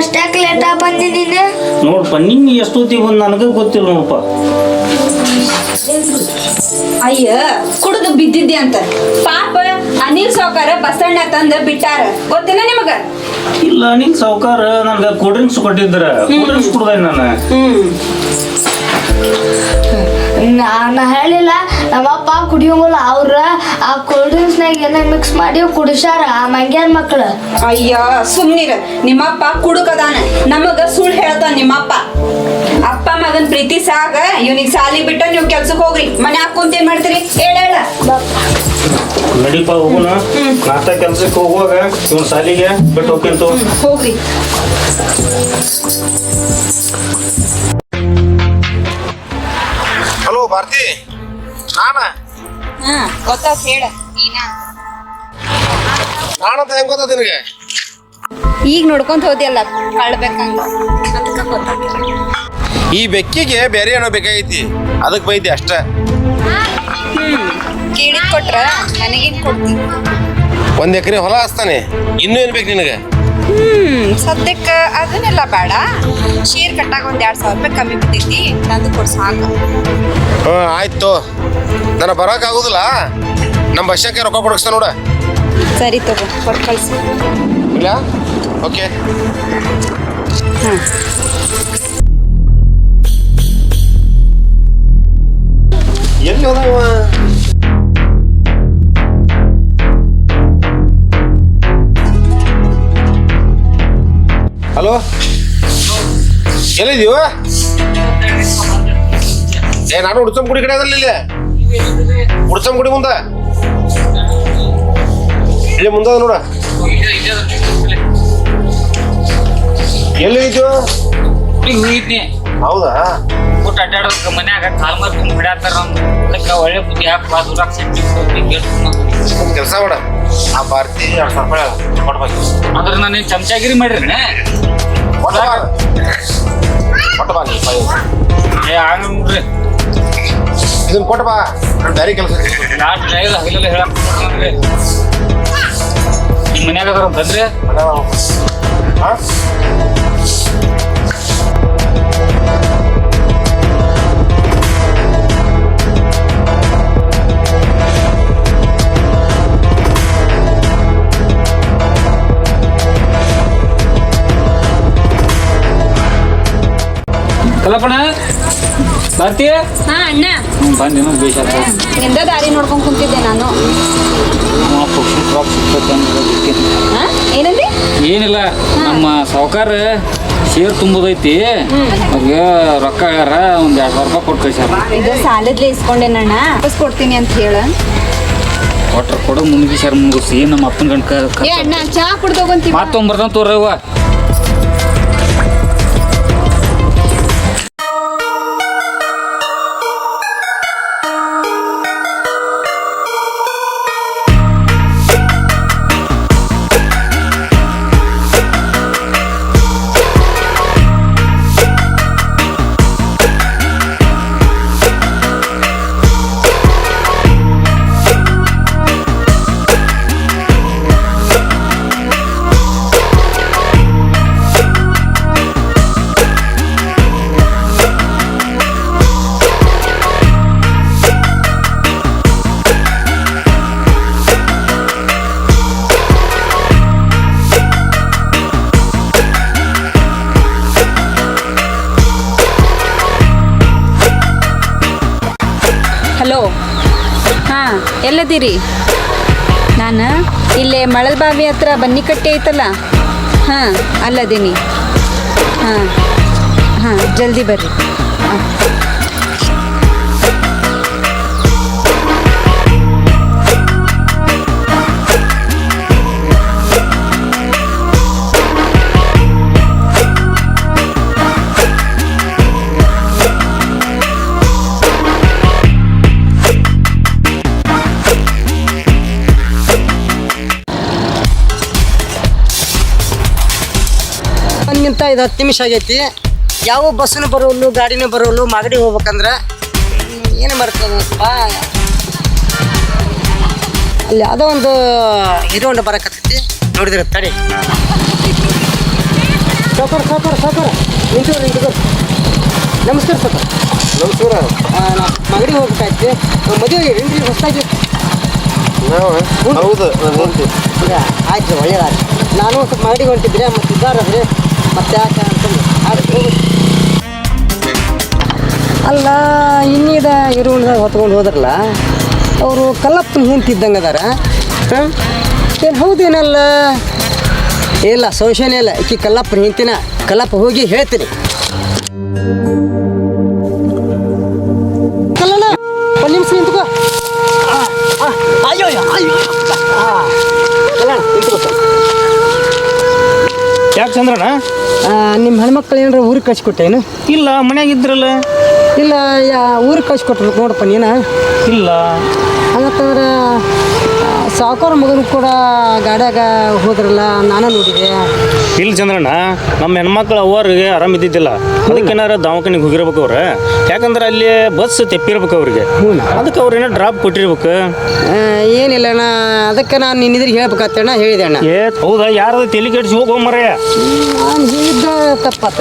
ಅಷ್ಟಾಕ್ late ಬಂದಿ ನೀನು ನೋಡಪ್ಪ ನಿನ್ನೆ ಎಷ್ಟೊತ್ತಿಗೆ ಬಂದು ನನಗೆ ಗೊತ್ತಿಲ್ಲ ನೋಡಪ್ಪ. ಅಯ್ಯ ಕುಡಿದು ಬಿದ್ದಿದ್ದೆ ಅಂತ ಪಾಪ ಅನಿಲ್ ಸಾವ್ಕಾರ ಬಸಣ್ಣ ತಂದ ಬಿಟ್ಟಾರ ಗೊತ್ತಿಲ್ಲ ನಿಮಗ? ಇಲ್ಲ ನಿನ್ ಸಾವುಕಾರ ನನಗೆ ಕೋಲ್ಡ್ ಡ್ರಿಂಕ್ಸ್ ಕೊಟ್ಟಿದ್ರ ಕೋಲ್ಡ್ ಡ್ರಿಂಕ್ಸ್ ಕುಡ್ದೆ ನಾನು. ನಾ ಹೇಳಿಲ್ಲ ನಮ್ಮಪ್ಪ ಕುಡಿಯೋಂಗಿಲ್ಲ ಅವ್ರ ಆ ಕೋಲ್ಡ್ ಡ್ರಿಂಕ್ಸ್ನಾಗ ಏನ ಮಿಕ್ಸ್ ಮಾಡಿ ಕುಡಿಸ್ಯಾರ ಆ ಮಂಗ್ಯಾನ್ ಮಕ್ಳು. ಅಯ್ಯ ಸುಮ್ನಿರ, ನಿಮ್ಮಪ್ಪ ಕುಡುಕದಾನ, ನಮಗ ಸುಳ್ಳು ಹೇಳ್ತಾನ ನಿಮ್ಮಪ್ಪ. ಅಪ್ಪ ಮಗನ್ ಪ್ರೀತಿ ಸಾಗ ಇವ್ನಿಗೆ ಸಾಲಿ ಬಿಟ್ಟ ನೀವು ಕೆಲ್ಸಕ್ಕೆ ಹೋಗ್ರಿ, ಮನೆ ಹಾಕೊಂತ ಏನ್ ಮಾಡ್ತೀರಿ ಹೇಳ ಹೇಳ. ನಡಿಪ ಹೋಗುಣ, ನಾಷ್ಟ ಕೆಲ್ಸಕ್ಕೆ ಹೋಗುವಾಗ ಇವನ್ ಸಾಲಿಗೆ ಬಿಟ್ಟು ಹೋಗ್ತಂತು. ಹೋಗ್ರಿ. ಹಲೋ ಭಾರತಿ, ಗೊತ್ತಾತ್ ಹೇಳ. ನಾನಂತ ಹೆಂಗ್ ಗೊತ್ತ ನಿನಗೆ? ಈಗ ನೋಡ್ಕೊಂತ ಹೋದಿಯಲ್ಲ ಕಳ್ಬೇಕಂಗ ಅದಕ್ಕೆ ಗೊತ್ತಾಗ್ತದೆ. ಈ ಬೆಕ್ಕಿಗೆ ಬೇರೆ ಏನೋ ಬೇಕಾಗೈತಿ, ಅದಕ್ಕೆ ಬೈತಿ ಅಷ್ಟ. ಕೇಳಿದ್ ಕೊಟ್ರ ನನಗೇನ್ ಕೊಡ್ತೀನಿ? 1 ಎಕರೆ ಹೊಲ ಹಚ್ತಾನೆ, ಇನ್ನೂ ಏನ್ ಬೇಕು ನಿನಗೆ? ಸದ್ಯಕ್ಕೆ ಅದನ್ನೆಲ್ಲ ಬೇಡ, ಶೇರ್ ಕಟ್ಟಾಗ 2,000 ರೂಪಾಯಿ ಕಮ್ಮಿ ಬಿದ್ದೈತಿ, ನಂದು ಕೊಡ್ ಸಾಕು. ಆಯ್ತು, ನನಗೆ ಬರೋಕೆ ಆಗೋದಿಲ್ಲ, ನಮ್ಮ ಬಸ್ಸಕ್ಕೆ ರೊಕ್ಕ ಕೊಡಿಸ್ತಾ ನೋಡ. ಸರಿ ತಗೋ, ಕೊಟ್ಟು ಕಳ್ಸಿ. ಇಲ್ಲ ಓಕೆ. ಎಲ್ಲಿ ಹೋದವ? ಹಲೋ, ಎಲ್ಲಿದೀವ? ನಾನು ಉಡ್ಸಮ್ ಗುಡಿ ಕಡೆ ಅದಲ್ಲ, ಇಲ್ಲಿ ಉಡ್ಸಮ್ ಗುಡಿ ಮುಂದ ಇಲ್ಲಿ ಮುಂದ ನೋಡ. ಎಲ್ಲಿ ಇದ್ದೀವ? ಹೌದಾ? ಊಟ ಅಡ್ಡಾಡೋದಕ್ಕೆ ಮನ್ಯಾಗ ಕಾಲ್ ಮಾರ್ಕೊಂಡು ಬಿಡಾತಾರ. ಅದಕ್ಕೆ ಒಳ್ಳೆ ಬುದ್ಧಿ ಹಾಕಿ ದೂರಾಗ ಕೆಲಸ ಮಾಡ, ಆ ಭಾರತಿ 2,000 ರೂಪಾಯಿ ಕೊಡ್ಬೇಕು. ಅಂದ್ರೆ ನಾನು ಚಮಚಾಗಿರಿ ಮಾಡ್ರಿ ಕೊಟ್ಟ ಬಾ ನೀ ಆಗ ನೋಡ್ರಿ. ಇದನ್ನ ಕೊಟ್ಟ ಬಾ, ನಾನು ಬೇರೆ ಕೆಲಸ. ಲಾಸ್ಟ್ ಹಗಲೆಲ್ಲ ಹೇಳಕ್ ನಿಮ್ಮ ಮನ್ಯಾಗ ಅದಾರ ಅಂತಂದ್ರಿ. ಹಾಂ ಕಲ್ಲಪ್ಪಣ ಬರ್ತಿ? ಹಾ ಅಣ್ಣ ಬಂದೇನೋ ಬೇಷಾದ ನಿಂದ ದಾರಿ ನೋಡ್ಕೊಂಡ್ ಕುಂತಿದ್ದೆ ನಾನು. ಏನಂದ್ರಿ? ಏನಿಲ್ಲ, ನಮ್ಮ ಸಾವುಕಾರ ಶೇರ್ ತುಂಬುದೈತಿ, ಅವ್ರಿಗೆ ರೊಕ್ಕ ಹೇಳ್ಯಾರ, 2,000 ರೂಪಾಯಿ ಕೊಟ್ಟು ಕಳ್ಸ್ಯಾರ. ಇದು ಸಾಲದ್ಲೆ ಇಸ್ಕೊಂಡೇನಣ್ಣ, ವಾಪಸ್ ಕೊಡ್ತೀನಿ ಅಂತ ಹೇಳ. ಒಟ್ರ ಕೊಡೋ ಮುನ್ಗಿ ಶರ್ ಮುಗಿಸಿ ನಮ್ಮ ಅಪ್ಪನ ಗಂಟ ಏ ಅಣ್ಣ ಚಾ ಕುಡ್ದೋಗಂತೀವಿ. ಮತ್ತೊಂಬರ್ತಾನ ತೋರವ್ವ. ಹಲೋ, ಹಾಂ ಎಲ್ಲದಿರಿ? ನಾನು ಇಲ್ಲೇ ಮಳಲ್ಬಾವಿ ಹತ್ರ ಬನ್ನಿಕಟ್ಟೆ ಐತಲ್ಲ, ಹಾಂ ಅಲ್ಲದೀನಿ. ಹಾಂ ಹಾಂ ಜಲ್ದಿ ಬರ್ರಿ. ಹಾಂ ನಿಂತ 10 ನಿಮಿಷ ಆಗೈತಿ. ಯಾವ ಬಸ್ಸನ್ನು ಬರೋಲ್ಲ, ಗಾಡಿನೂ ಬರೋಲ್ಲ. ಮಾಗಡಿ ಹೋಗ್ಬೇಕಂದ್ರೆ ಏನು ಬರ್ತದಪ್ಪ, ಅಲ್ಲಿ ಯಾವುದೋ ಒಂದು ಹೀರೋ ಹೊಂಡ ಬರಕತ್ತೈತಿ, ನೋಡಿದ್ರೆ ತಡಿ. ಸಾಕಾರ ನಿಂತು ನಮಸ್ಕಾರ ಸಾಕಾರ. ನಮಸ್ಕಾರ. ನಾ ಮಗಡಿ ಹೋಗ್ಬೇಕಾಯ್ತು. ಮದುವೆ ಏನ್ರಿ ಹೊಸ್ತಾಗಿ? ಹೌದು ಆಯ್ತು ಒಳ್ಳೆಯದಾಯ್ತು. ನಾನು ಸ್ವಲ್ಪ ಮಗಡಿಗೆ ಹೊಂಟಿದ್ರೆ ಮತ್ತೆ ಇದ್ದಾರಾದ್ರೆ ಮತ್ತೆ ಯಾಕೆ ಅಂತಂದು ಆಯ್ತು ಹೋಗಿ. ಅಲ್ಲ ಇನ್ನೀದ ಇರುವಂದಾಗ ಹೊತ್ಕೊಂಡು ಹೋದ್ರಲ್ಲ ಅವರು ಕಲ್ಲಪ್ಪನ ಹಿಂತಿದ್ದಂಗೆ ಅದಾರ. ಹಾಂ ಏನು ಹೌದೇನಲ್ಲ? ಇಲ್ಲ ಸಂಶಯನೇ ಇಲ್ಲ. ಈಕಿ ಕಲ್ಲಪ್ಪನ ಹಿಂತಿನ ಕಲ್ಲಪ್ಪ ಹೋಗಿ ಹೇಳ್ತೀನಿ. ಕಲ್ಲಣ್ಣ ಒಂದು ನಿಮಿಷ ನಿಂತ್ಕೋ. ಅಯ್ಯೋ ಕಲ್ಲಣ್ಣ ನಿಂತ್ಕೋ. ಯಾಕೆ ಚಂದ್ರಣ್ಣ? ನಿಮ್ಮ ಹೆಣ್ಮಕ್ಳು ಏನಾರ ಊರಿಗೆ ಕಳ್ಸಿಕೊಟ್ಟೇನು? ಇಲ್ಲ ಮನ್ಯಾಗ ಇದ್ರಲ್ಲ. ಇಲ್ಲ ಊರಿಗೆ ಕಳ್ಸಿಕೊಟ್ಬೇಕು ನೋಡಪ್ಪ ನೀನು. ಇಲ್ಲ ಹಂಗಂತಂದ್ರೆ ಸಾವುಕಾರ ಮಗನ ಕೂಡ ಗಾಡ್ಯಾಗ ಹೋದ್ರಲ್ಲ ನಾನು ನೋಡಿದೆ. ಇಲ್ಲ ಚಂದ್ರಣ್ಣ, ನಮ್ಮ ಹೆಣ್ಮಕ್ಳು ಅವ್ರಿಗೆ ಆರಾಮಿದ್ದಿದ್ದಿಲ್ಲ. ಅದಕ್ಕೇನಾರ ದವಾಖಾನಿಗೆ ಹೋಗಿರ್ಬೇಕು ಅವ್ರು. ಯಾಕಂದ್ರೆ ಅಲ್ಲಿ ಬಸ್ ತೆಪ್ಪಿರ್ಬೇಕು ಅವ್ರಿಗೆ. ಅದಕ್ಕೆ ಅವ್ರು ಏನೋ ಡ್ರಾಪ್ ಕೊಟ್ಟಿರ್ಬೇಕು. ಏನಿಲ್ಲ ಅಣ್ಣ, ಅದಕ್ಕೆ ನಾನು ನಿನ್ನಿದ್ರೆ ಹೇಳ್ಬೇಕತ್ತಣ್ಣ ಹೇಳಿದೆ ಅಣ್ಣ. ಹೌದಾ? ಯಾರಾದ್ರು ತಲೆ ಕೆಡಿಸಿ ಹೋಗೋ ಮರೆಯ. ನಾನು ಹೇಳಿದ್ದ ತಪ್ಪಾತ.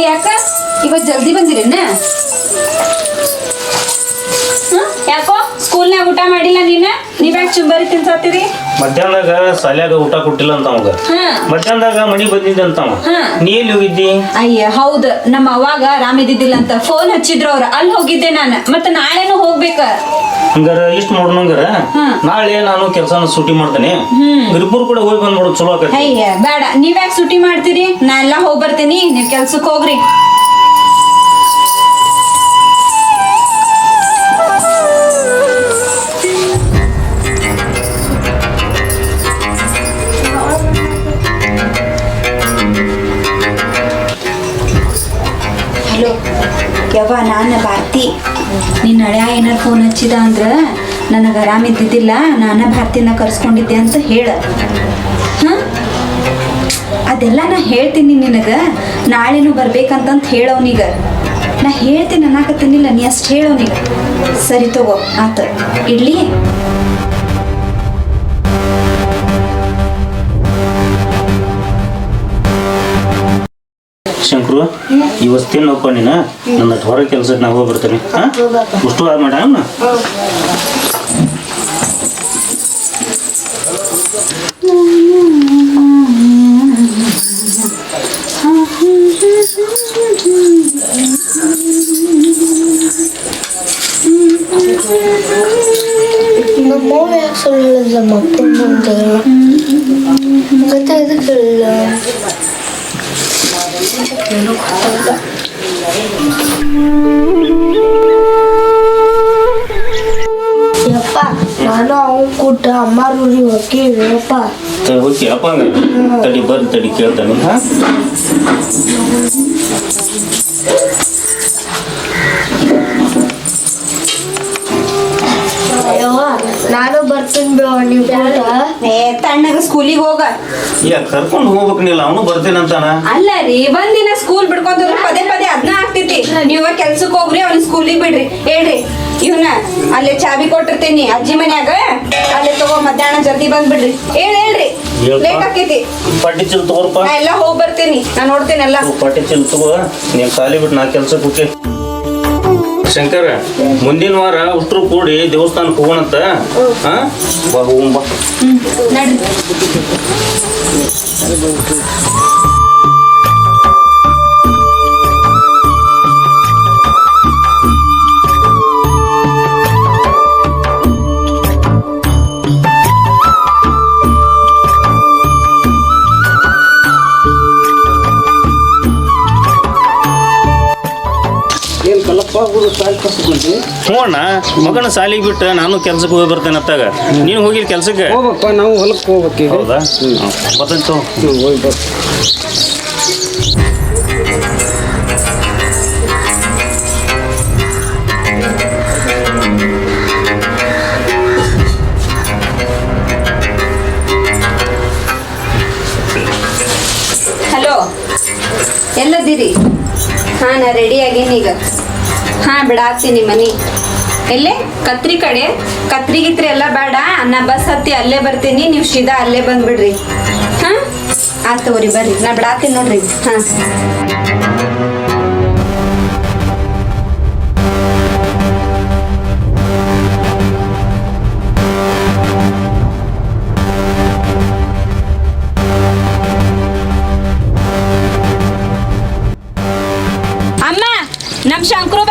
ಯಾಕ ಇವತ್ತು ಜಲ್ದಿ ಬಂದಿರೇನ? ಯಾಕೋ ಸ್ಕೂಲ್ನಾಗ ಊಟ ಮಾಡಿಲ್ಲ ನೀವ್ಯಾಕೆ ಚುಂಬರಿ ತಿನ್ಸತ್ತೀರಿ? ಮಧ್ಯಾಹ್ನದಾಗ ಸಾಲ್ಯಾಗ ಊಟ ಕೊಟ್ಟಿಲ್ಲ ಅಂತ ಅವಾಗ. ಮಧ್ಯಾಹ್ನದಾಗ ಮನಿ ಬಂದಿದ್ದೆ ಅಂತವ. ನೀ ಎಲ್ಲಿ ಹೋಗಿದ್ದಿ? ಅಯ್ಯ ಹೌದು, ನಮ್ಮ ಅವಾಗ ಆರಾಮಿದ್ದಿದ್ದಿಲ್ಲ ಅಂತ ಫೋನ್ ಹಚ್ಚಿದ್ರು ಅವ್ರ. ಅಲ್ಲಿ ಹೋಗಿದ್ದೆ ನಾನು. ಮತ್ತೆ ನಾಳೆನೂ ಹೋಗ್ಬೇಕ. ಹಂಗಾರ ಇಷ್ಟು ನೋಡ್ನಂಗಾರ ನಾಳೆ ನಾನು ಕೆಲಸನ ಸೂಟಿ ಮಾಡ್ತೇನೆ. ಇಬ್ಬರು ಕೂಡ ಹೋಗಿ ಬಂದ್ಬಿಡೋದು ಚಲೋ ಆಕೈತಿ. ಅಯ್ಯ ಬೇಡ, ನೀವ್ಯಾಕೆ ಸುಟಿ ಮಾಡ್ತೀರಿ? ನಾ ಎಲ್ಲ ಹೋಗಿ ಬರ್ತೀನಿ, ನೀವ್ ಕೆಲ್ಸಕ್ಕೆ ಹೋಗ್ರಿ. ಹಲೋ ಯವ್ವ, ನಾನು ಭಾರತಿ. ನಿನ್ನ ಹಳೆಯ ಏನಾರು ಫೋನ್ ಹಚ್ಚಿದ ಅಂದ್ರೆ ನನಗೆ ಆರಾಮಿದ್ದಿದ್ದಿಲ್ಲ, ನಾನು ಭಾರತಿನ ಕರ್ಸ್ಕೊಂಡಿದ್ದೆ ಅಂತ ಹೇಳ. ಹಾಂ, ಅದೆಲ್ಲ ನಾ ಹೇಳ್ತೀನಿ ನಿನಗೆ. ನಾಳೆನೂ ಬರ್ಬೇಕಂತಂತ ಹೇಳೋನಿಗ. ನಾ ಹೇಳ್ತೀನಿ ಅನ್ನಕತ್ತೀನಿಲ್ಲ, ನೀ ಅಷ್ಟು ಹೇಳೋನಿಗ. ಸರಿ ತಗೋ, ಆತ ಇಡ್ಲಿ. ಶಂಕರು, ಇವತ್ತಿನಪ್ಪ ನೀನು ನನ್ನ ಹೊರ ಕೆಲ್ಸಕ್ಕೆ ನಾವು ಹೋಗಿ ಬರ್ತೀನಿ. ಅಷ್ಟು ಮೇಡಮ್. ನಮ್ಮ ಯಾಕೆ ಸುಳ್ಳು ಹೇಳಿದ ಮಕ್ಕಳ ಮುಂದೆ ಮತ್ತೆ ಇದಕ್ಕೆ ಯಪ್ಪ ನಾನು ಅವ್ನು ಕೂಟ ಅಮ್ಮಾರೂರಿಗೆ ಹೋಗಿವಪ್ಪ. ಹೋಗಿ ಅಪ್ಪ ತಡಿ ಬರ್ರಿ ತಡಿ ಕೇಳ್ತಾನೆ. ನಾನು ಬರ್ತೀನಿ ಬೇವ, ನೀವು ತಣ್ಣಗ ಸ್ಕೂಲಿಗೆ ಹೋಗ. ಕರ್ಕೊಂಡು ಹೋಗ್ಬೇಕನಿಲ್ಲ, ಅವನು ಬರ್ತೀನಂತಾನ. ಅಲ್ಲ ರೀ, ಒಂದಿನ ಸ್ಕೂಲ್ ಬಿಡ್ಕೊಂಡ್ರೆ ಪದೇ ಪದೇ ಅದನ್ನ ಆಗ್ತೈತಿ. ನೀವ ಕೆಲ್ಸಕ್ಕೆ ಹೋಗ್ರಿ, ಅವ್ನ ಸ್ಕೂಲಿಗೆ ಬಿಡ್ರಿ. ಹೇಳ್ರಿ ಇವನ ಅಲ್ಲೇ ಚಾಬಿ ಕೊಟ್ಟಿರ್ತೀನಿ ಅಜ್ಜಿ ಮನ್ಯಾಗ, ಅಲ್ಲೇ ತಗೋ ಮಧ್ಯಾಹ್ನ ಜಲ್ದಿ ಬಂದ್ಬಿಡ್ರಿ. ಹೇಳ್ರಿ ಲೇಟ್ ಆಕೈತಿ. ಪಾಟಿ ಚೀಲ ತಗೋರಪ್ಪ. ನಾ ಎಲ್ಲ ಹೋಗಿ ಬರ್ತೀನಿ, ನಾ ನೋಡ್ತೇನೆ ಎಲ್ಲ. ಪಾಟಿ ಚೀಲ ತಗೋ, ನೀನ್ ಸಾಲಿ ಬಿಟ್ಟು ನಾ ಕೆಲ್ಸಕ್ಕೆ ಹೋಗಿ. ಶಂಕರ, ಮುಂದಿನ ವಾರ ಉಷ್ಟ್ರು ಕೂಡಿ ದೇವಸ್ಥಾನಕ್ಕೆ ಹೋಗೋಣಂತ. ಬಾ ಹೋಗಂಬ. ನಡ್ರಿ. ಹ್ಞೂ ಅಣ್ಣ, ಮಗನ ಸಾಲಿಗೆ ಬಿಟ್ಟು ನಾನು ಕೆಲ್ಸಕ್ಕೆ ಹೋಗಿ ಬರ್ತೇನೆ ಅತ್ತಾಗ. ನೀನು ಹೋಗಿಲ್ಲ ಕೆಲ್ಸಕ್ಕೆ? ಹೋಗ್ಬೇಕಪ್ಪ, ನಾವು ಹೊಲಕ್ಕೆ ಹೋಗ್ಬೇಕು. ಹೌದಾ? ಬರ್ತಂತು ಹೋಗಿ ಬರ್. ಎಲ್ಲಿದ್ದೀರಿ? ಹಾಂ ನಾ ರೆಡಿ ಆಗೇನಿ ಈಗ. ಹಾಂ ಬಿಡಾಕ್ತೀನಿ ಮನಿ. ಎಲ್ಲೇ ಕತ್ರಿ ಕಡೆ ಕತ್ರಿಗಿತ್ರಿ ಎಲ್ಲ ಬೇಡ, ನಾ ಬಸ್ ಹತ್ತಿ ಅಲ್ಲೇ ಬರ್ತೀನಿ, ನೀವು ಸೀದಾ ಅಲ್ಲೇ ಬಂದ್ಬಿಡ್ರಿ. ಹಾಂ ಆಯ್ತು ತಗೋರಿ ಬರ್ರಿ, ನಾ ಬಿಡಾಕ್ತೀನಿ ನೋಡ್ರಿ. ಹಾಂ ಅಮ್ಮ, ನಮ್ಮ ಶಂಕರು